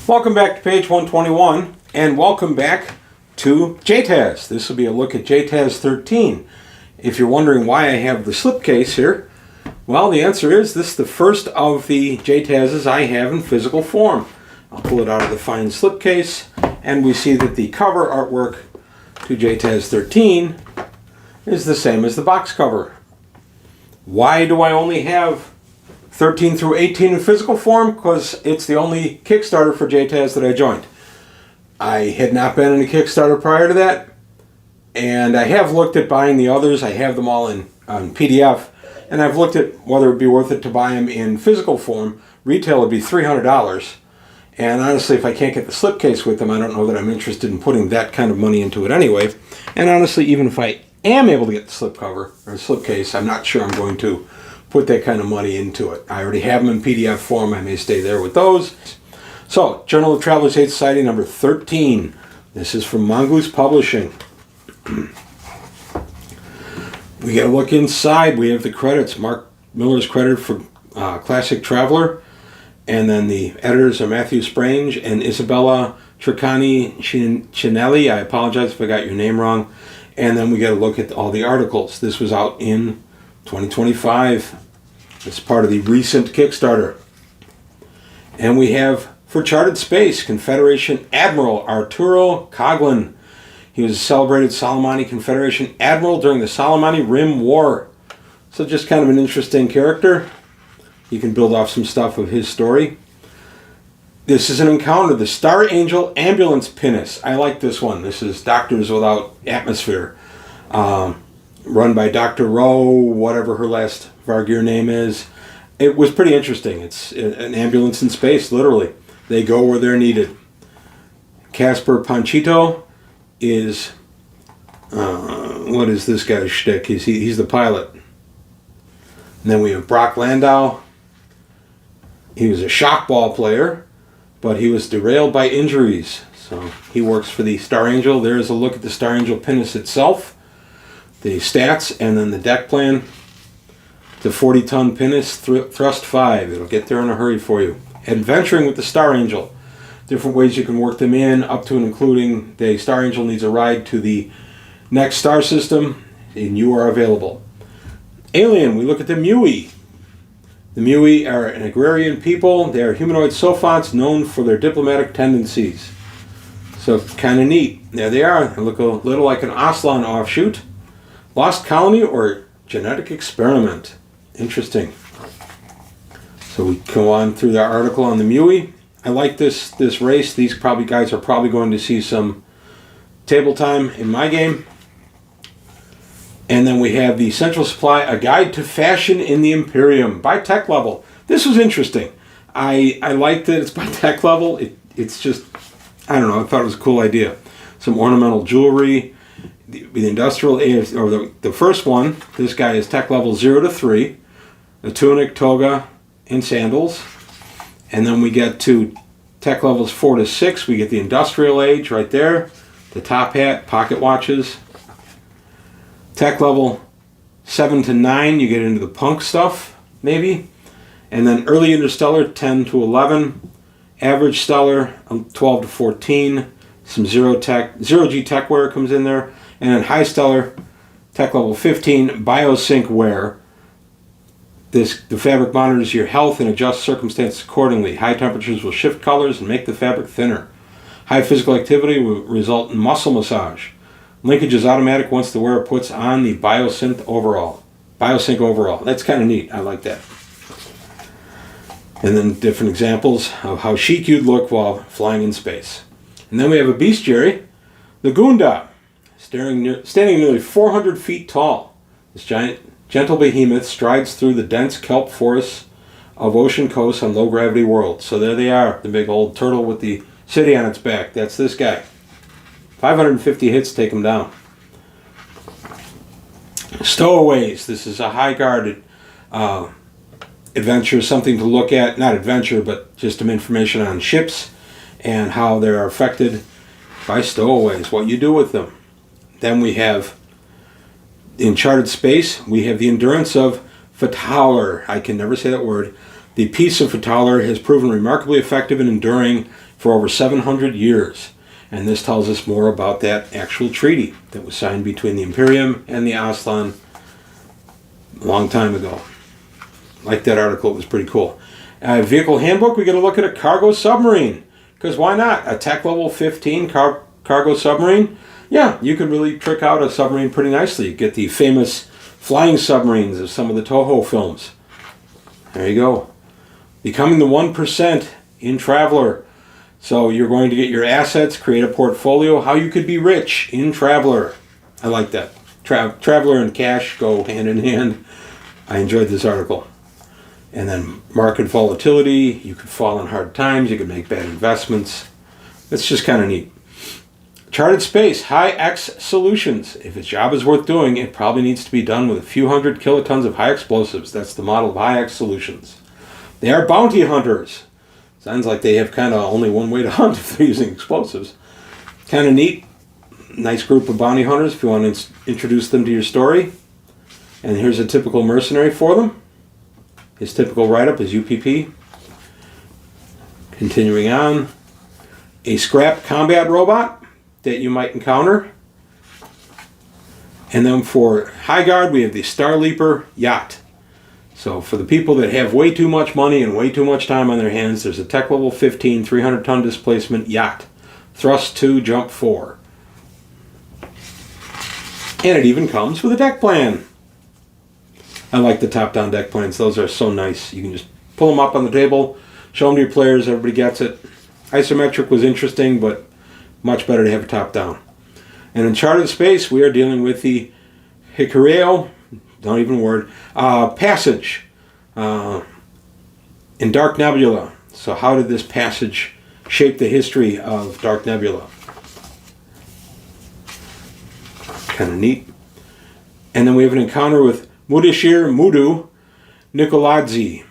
Welcome back to page 121, and welcome back to JTAZ. This will be a look at JTAZ 13. If you're wondering why I have the slipcase here, well, the answer is this is the first of the JTAZs I have in physical form. I'll pull it out of the fine slipcase, and we see that the cover artwork to JTAZ 13 is the same as the box cover. Why do I only have 13 through 18 in physical form? Because it's the only Kickstarter for JTAZ that I joined. I had not been in a Kickstarter prior to that, and I have looked at buying the others. I have them all on PDF, and I've looked at whether it would be worth it to buy them in physical form. Retail would be $300, and honestly, if I can't get the slipcase with them, I don't know that I'm interested in putting that kind of money into it anyway. And honestly, even if I am able to get the slipcover or slipcase, I'm not sure I'm going to put that kind of money into it. I already have them in PDF form. I may stay there with those. So, Journal of Travelers Hate Society number 13. This is from Mongoose Publishing. We get a look inside. We have the credits. Mark Miller's credited for Classic Traveler. And then the editors are Matthew Sprange and Isabella Treccani-Cinelli. I apologize if I got your name wrong. And then we get a look at all the articles. This was out in 2025. It's part of the recent Kickstarter. And we have, for Charted Space, Confederation Admiral Arturo Coghlan. He was a celebrated Soleimani Confederation Admiral during the Soleimani Rim War. So just kind of an interesting character. You can build off some stuff of his story. This is an encounter, the Star Angel Ambulance Pinnace. I like this one. This is Doctors Without Atmosphere. Run by Dr. Rowe, whatever her last Vargear name is. It was pretty interesting. It's an ambulance in space, literally. They go where they're needed. Casper Panchito is, what is this guy's shtick? He's the pilot. And then we have Brock Landau. He was a shockball player, but he was derailed by injuries. So he works for the Star Angel. There's a look at the Star Angel pinnace itself. The stats, and then the deck plan. The 40-ton pinnace, thrust 5. It'll get there in a hurry for you. Adventuring with the Star Angel. Different ways you can work them in, up to and including the Star Angel needs a ride to the next star system, and you are available. Alien, we look at the Mui. The Mui are an agrarian people. They are humanoid sophonts known for their diplomatic tendencies. So, kind of neat. There they are. They look a little like an Aslan offshoot. Lost colony or genetic experiment. Interesting. So we go on through the article on the Mui. I like this race. These guys are probably going to see some table time in my game. And then we have the Central Supply, A Guide to Fashion in the Imperium by tech level. This was interesting. I like that it's by tech level. It's just, I don't know, I thought it was a cool idea. Some ornamental jewelry. The industrial, or the first one, this guy is tech level 0 to 3. A tunic, toga, and sandals. And then we get to tech levels 4 to 6. We get the industrial age right there. The top hat, pocket watches. Tech level 7 to 9, you get into the punk stuff, maybe. And then early interstellar, 10 to 11. Average stellar, 12 to 14. Some zero G tech wear comes in there. And then high stellar, tech level 15, biosync wear. The fabric monitors your health and adjusts circumstances accordingly. High temperatures will shift colors and make the fabric thinner. High physical activity will result in muscle massage. Linkage is automatic once the wearer puts on the biosync overall. That's kind of neat. I like that. And then different examples of how chic you'd look while flying in space. And then we have a bestiary, the Gunda, standing nearly 400 feet tall. This giant, gentle behemoth strides through the dense kelp forests of ocean coasts on low-gravity worlds. So there they are, the big old turtle with the city on its back. That's this guy. 550 hits take him down. Stowaways. This is a high-guarded adventure, something to look at. Not adventure, but just some information on ships and how they're affected by stowaways, what you do with them. Then we have, in Charted Space, we have the endurance of Fataler. I can never say that word. The piece of Fataler has proven remarkably effective in enduring for over 700 years. And this tells us more about that actual treaty that was signed between the Imperium and the Aslan a long time ago. Like that article, it was pretty cool. Vehicle handbook, we get a look at a cargo submarine. Because why not? A tech level 15 cargo submarine? Yeah, you could really trick out a submarine pretty nicely. You get the famous flying submarines of some of the Toho films. There you go. Becoming the 1% in Traveler. So you're going to get your assets, create a portfolio, how you could be rich in Traveler. I like that. Traveler and cash go hand in hand. I enjoyed this article. And then market volatility, you could fall in hard times, you could make bad investments. It's just kind of neat. Charted Space, High-X Solutions. If its job is worth doing, it probably needs to be done with a few hundred kilotons of high explosives. That's the model of High-X Solutions. They are bounty hunters. Sounds like they have kind of only one way to hunt if they're using explosives. Kind of neat. Nice group of bounty hunters if you want to introduce them to your story. And here's a typical mercenary for them. His typical write-up is UPP. Continuing on. A scrap combat robot that you might encounter. And then for High Guard, we have the Star Leaper yacht. So for the people that have way too much money and way too much time on their hands, there's a tech level 15, 300-ton displacement yacht. Thrust 2, jump 4. And it even comes with a deck plan. I like the top-down deck plans. Those are so nice. You can just pull them up on the table, show them to your players, everybody gets it. Isometric was interesting, but much better to have it top-down. And in Charted Space, we are dealing with the Hikareo, don't even word, passage in Dark Nebula. So how did this passage shape the history of Dark Nebula? Kind of neat. And then we have an encounter with Mudashir Mudu Nikoladze.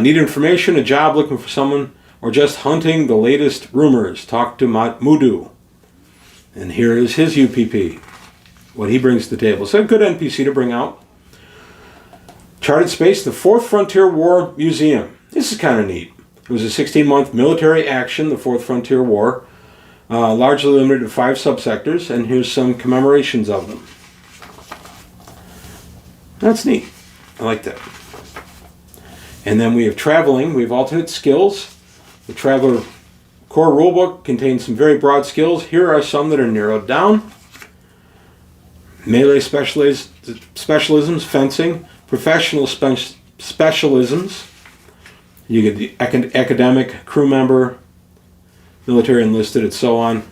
Need information, a job, looking for someone, or just hunting the latest rumors? Talk to Mudu. And here is his UPP, what he brings to the table. So a good NPC to bring out. Charted Space, the Fourth Frontier War Museum. This is kind of neat. It was a 16-month military action, the Fourth Frontier War, largely limited to 5 subsectors, and here's some commemorations of them. That's neat. I like that. And then we have traveling. We have alternate skills. The Traveler core rulebook contains some very broad skills. Here are some that are narrowed down. Melee specialisms, fencing, professional specialisms. You get the academic, crew member, military enlisted, and so on.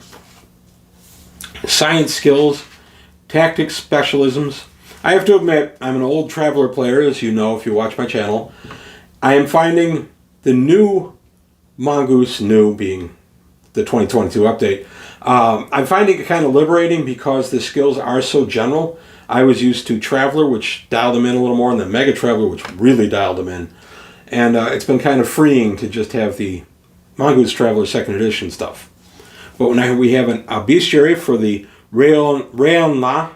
Science skills, tactics specialisms. I have to admit, I'm an old Traveler player, as you know if you watch my channel. I am finding the new Mongoose, new being the 2022 update, I'm finding it kind of liberating because the skills are so general. I was used to Traveler, which dialed them in a little more, and then Mega Traveler, which really dialed them in. And it's been kind of freeing to just have the Mongoose Traveler 2nd edition stuff. But when we have a bestiary for the Raelanya,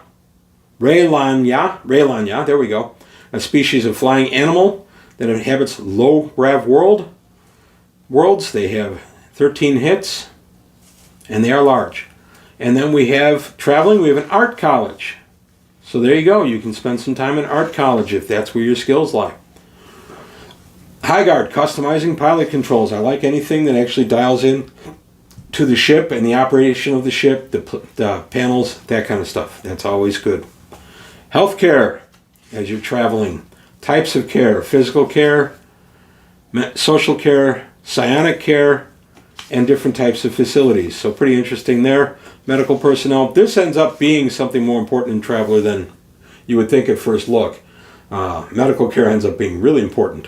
there we go, a species of flying animal that inhabits low grav worlds. They have 13 hits, and they are large. And then we have traveling. We have an art college. So there you go. You can spend some time in art college if that's where your skills lie. High Guard, customizing pilot controls. I like anything that actually dials in to the ship and the operation of the ship, the panels, that kind of stuff. That's always good. Healthcare, as you're traveling. Types of care, physical care, social care, psionic care, and different types of facilities. So pretty interesting there. Medical personnel. This ends up being something more important in Traveler than you would think at first look. Medical care ends up being really important.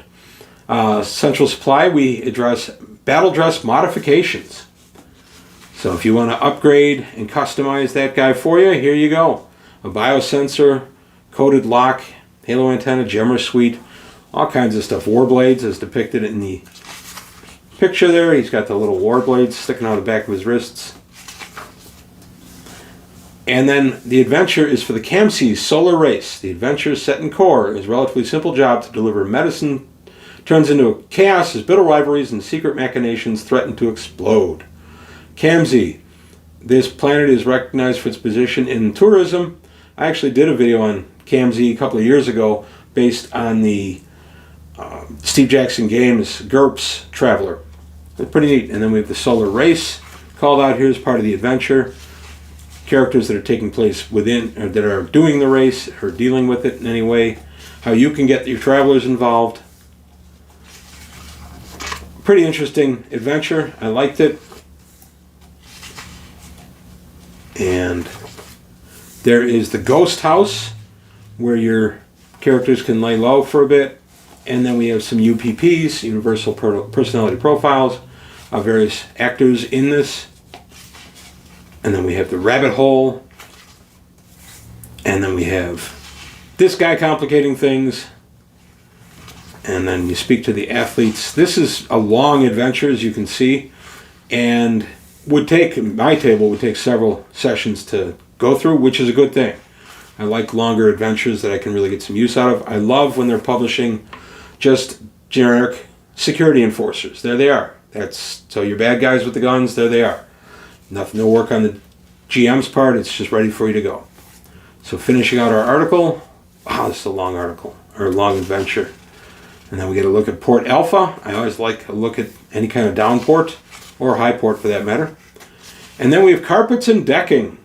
Central supply, we address battle dress modifications. So if you want to upgrade and customize that guy for you, here you go. A biosensor, coated lock, halo antenna, jammer suite, all kinds of stuff. Warblades as depicted in the picture there. He's got the little warblades sticking out of the back of his wrists. And then the adventure is for the Kamses Solar Race. The adventure set in core is a relatively simple job to deliver medicine turns into chaos as bitter rivalries and secret machinations threaten to explode. Kamzi. This planet is recognized for its position in tourism. I actually did a video on Kamzi a couple of years ago based on the Steve Jackson Games GURPS Traveler. It's pretty neat. And then we have the Solar Race called out here as part of the adventure. Characters that are taking place within, or that are doing the race, or dealing with it in any way. How you can get your travelers involved. Pretty interesting adventure. I liked it. And there is the Ghost House, where your characters can lay low for a bit. And then we have some UPPs, Universal Personality Profiles, of various actors in this. And then we have the Rabbit Hole. And then we have this guy complicating things. And then you speak to the athletes. This is a long adventure, as you can see. And my table would take several sessions to go through, which is a good thing. I like longer adventures that I can really get some use out of. I love when they're publishing just generic security enforcers. There they are. So your bad guys with the guns, there they are. Nothing, no work on the GM's part. It's just ready for you to go. So finishing out our article. Wow, this is a long article, or a long adventure. And then we get a look at Port Alpha. I always like a look at any kind of down port, or high port for that matter. And then we have carpets and decking.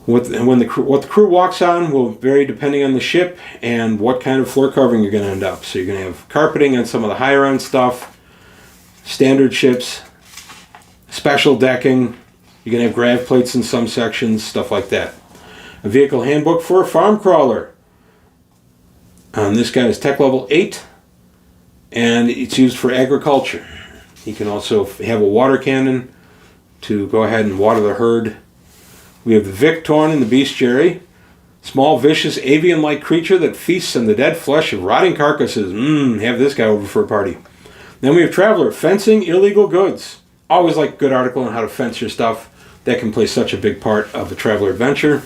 What the crew walks on will vary depending on the ship and what kind of floor covering you're going to end up. So you're going to have carpeting on some of the higher end stuff, standard ships, special decking. You're going to have grav plates in some sections, stuff like that. A vehicle handbook for a farm crawler. This guy is tech level 8, and it's used for agriculture. You can also have a water cannon to go ahead and water the herd. We have the Victorn and the Bestiary. Small, vicious, avian-like creature that feasts on the dead flesh of rotting carcasses. Have this guy over for a party. Then we have Traveler, fencing illegal goods. Always like a good article on how to fence your stuff. That can play such a big part of the Traveler adventure.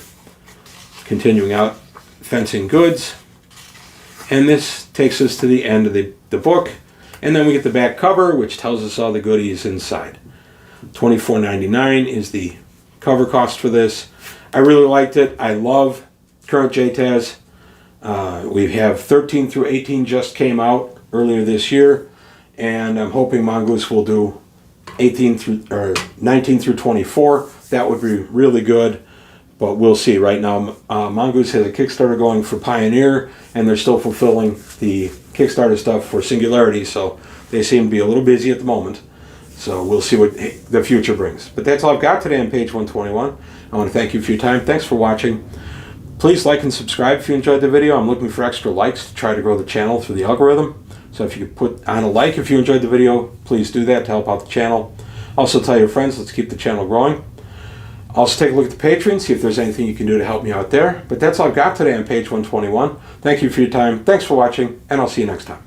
Continuing out, fencing goods. And this takes us to the end of the book. And then we get the back cover, which tells us all the goodies inside. $24.99 is the cover cost for this. I really liked it. I love current JTAS. We have 13 through 18 just came out earlier this year, and I'm hoping Mongoose will do 19 through 24. That would be really good, but we'll see. Right now, Mongoose has a Kickstarter going for Pioneer, and they're still fulfilling the Kickstarter stuff for Singularity, so they seem to be a little busy at the moment. So we'll see what the future brings. But that's all I've got today on page 121. I want to thank you for your time. Thanks for watching. Please like and subscribe if you enjoyed the video. I'm looking for extra likes to try to grow the channel through the algorithm. So if you could put on a like if you enjoyed the video, please do that to help out the channel. Also tell your friends, let's keep the channel growing. Also take a look at the Patreon, see if there's anything you can do to help me out there. But that's all I've got today on page 121. Thank you for your time. Thanks for watching, and I'll see you next time.